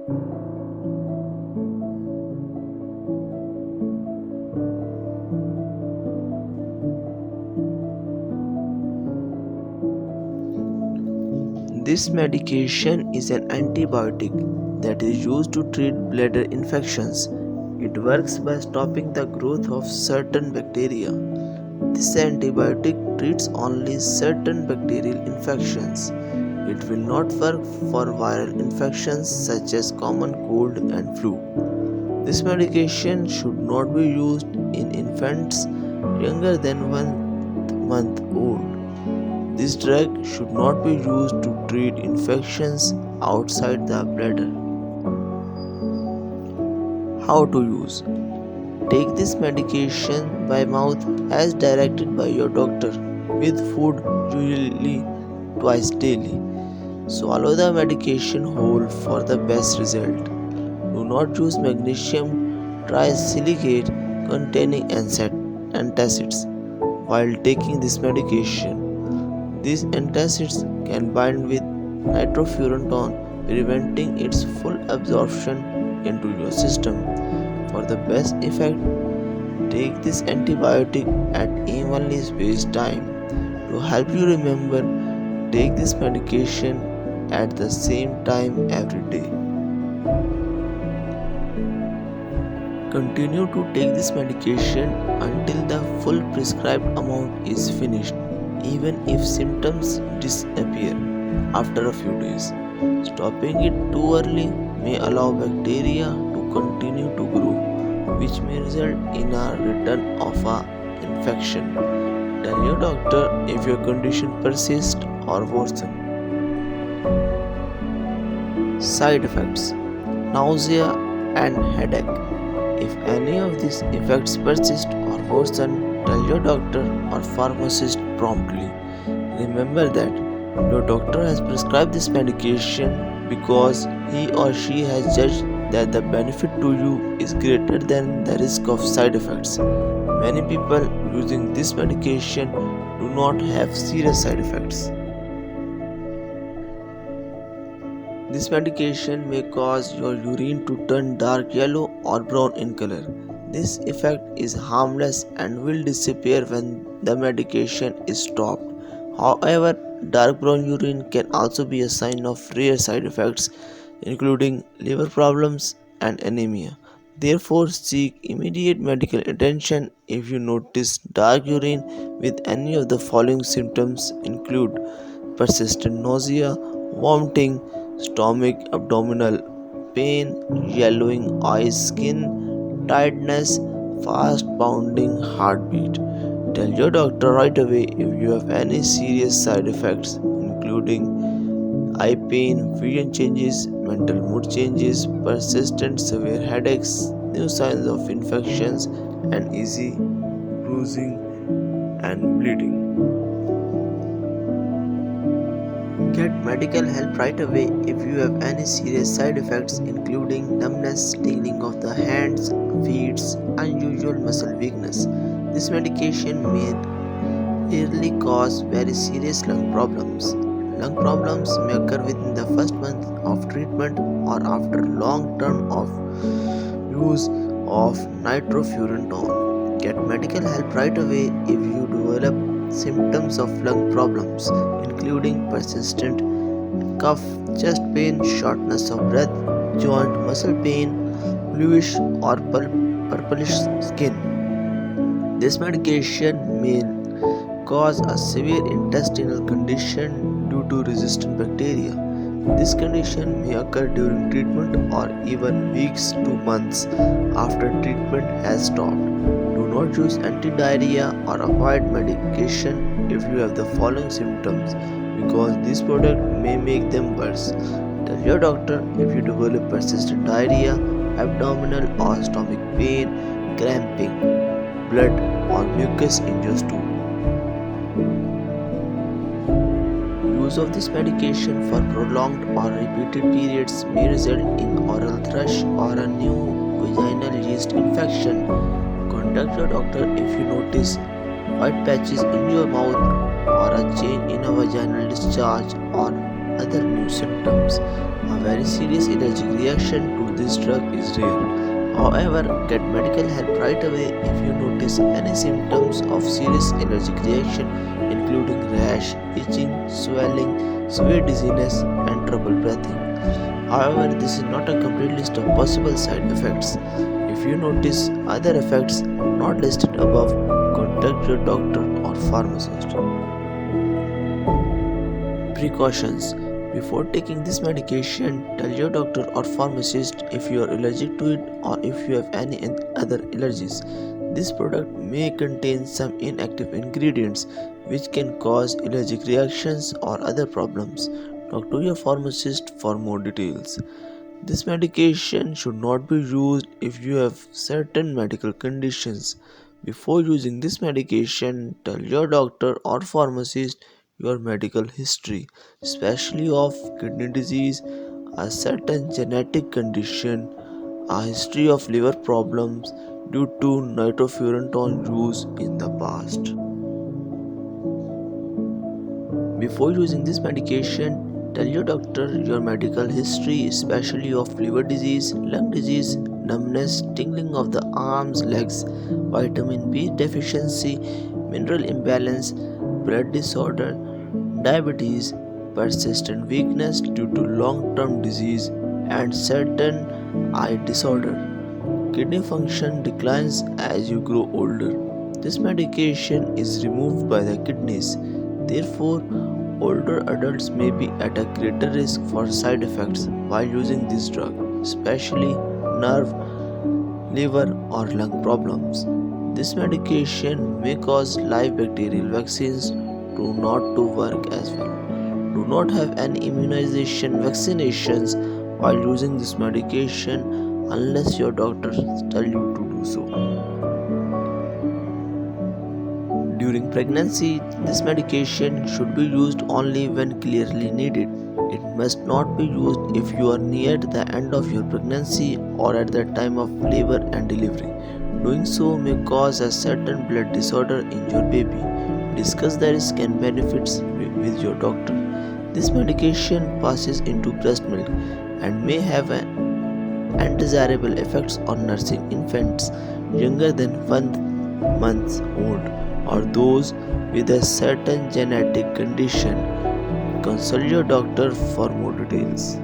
This medication is an antibiotic that is used to treat bladder infections. It works by stopping the growth of certain bacteria. This antibiotic treats only certain bacterial infections. It will not work for viral infections such as common cold and flu. This medication should not be used in infants younger than 1 month old. This drug should not be used to treat infections outside the bladder. How to use? Take this medication by mouth as directed by your doctor with food usually twice daily. Swallow the medication whole for the best result. Do not use magnesium trisilicate containing antacids while taking this medication. These antacids can bind with nitrofurantoin, preventing its full absorption into your system. For the best effect, take this antibiotic at evenly spaced time. To help you remember, take this medication at the same time every day. Continue to take this medication until the full prescribed amount is finished, even if symptoms disappear after a few days. Stopping it too early may allow bacteria to continue to grow, which may result in a return of a infection. Tell your doctor if your condition persists or worsens. Side effects: nausea and headache. If any of these effects persist or worsen, tell your doctor or pharmacist promptly. Remember that your doctor has prescribed this medication because he or she has judged that the benefit to you is greater than the risk of side effects. Many people using this medication do not have serious side effects. This medication may cause your urine to turn dark yellow or brown in color. This effect is harmless and will disappear when the medication is stopped. However, dark brown urine can also be a sign of rare side effects, including liver problems and anemia. Therefore, seek immediate medical attention if you notice dark urine with any of the following symptoms include persistent nausea, vomiting, stomach, abdominal pain, yellowing eyes, skin, tiredness, fast pounding heartbeat. Tell your doctor right away if you have any serious side effects, including eye pain, vision changes, mental mood changes, persistent severe headaches, new signs of infections, and easy bruising and bleeding. Get medical help right away if you have any serious side effects, including numbness, tingling of the hands, feet, unusual muscle weakness. This medication may rarely cause very serious lung problems. Lung problems may occur within the first month of treatment or after long term of use of nitrofurantoin. Get medical help right away if you develop symptoms of lung problems, including persistent cough, chest pain, shortness of breath, joint muscle pain, bluish or purplish skin. This medication may cause a severe intestinal condition due to resistant bacteria. This condition may occur during treatment or even weeks to months after treatment has stopped. Do not use anti-diarrhea or avoid medication if you have the following symptoms because this product may make them worse. Tell your doctor if you develop persistent diarrhea, abdominal or stomach pain, cramping, blood or mucus in your stool. Use of this medication for prolonged or repeated periods may result in oral thrush or a new vaginal yeast infection. Contact your doctor if you notice white patches in your mouth or a change in a vaginal discharge or other new symptoms. A very very serious allergic reaction to this drug is rare. However, get medical help right away if you notice any symptoms of serious allergic reaction, including rash, itching, swelling, severe dizziness, and trouble breathing. However, this is not a complete list of possible side effects. If you notice other effects not listed above, contact your doctor or pharmacist. Precautions. Before taking this medication, tell your doctor or pharmacist if you are allergic to it or if you have any other allergies. This product may contain some inactive ingredients which can cause allergic reactions or other problems. Talk to your pharmacist for more details. This medication should not be used if you have certain medical conditions. Before using this medication, tell your doctor or pharmacist your medical history, especially of kidney disease, a certain genetic condition, a history of liver problems due to nitrofurantoin use in the past. Before using this medication, tell your doctor your medical history, especially of liver disease, lung disease, numbness, tingling of the arms, legs, vitamin B deficiency, mineral imbalance, blood disorder, diabetes, persistent weakness due to long term disease, and certain eye disorder. Kidney function declines as you grow older. This medication is removed by the kidneys. Therefore, older adults may be at a greater risk for side effects while using this drug, especially nerve, liver, or lung problems. This medication may cause live bacterial vaccines to not to work as well. Do not have any immunization vaccinations while using this medication unless your doctor tell you to do so. During pregnancy, this medication should be used only when clearly needed. It must not be used if you are near the end of your pregnancy or at the time of labor and delivery. Doing so may cause a certain blood disorder in your baby. Discuss the risks and benefits with your doctor. This medication passes into breast milk and may have undesirable effects on nursing infants younger than 1 month old or those with a certain genetic condition. Consult your doctor for more details.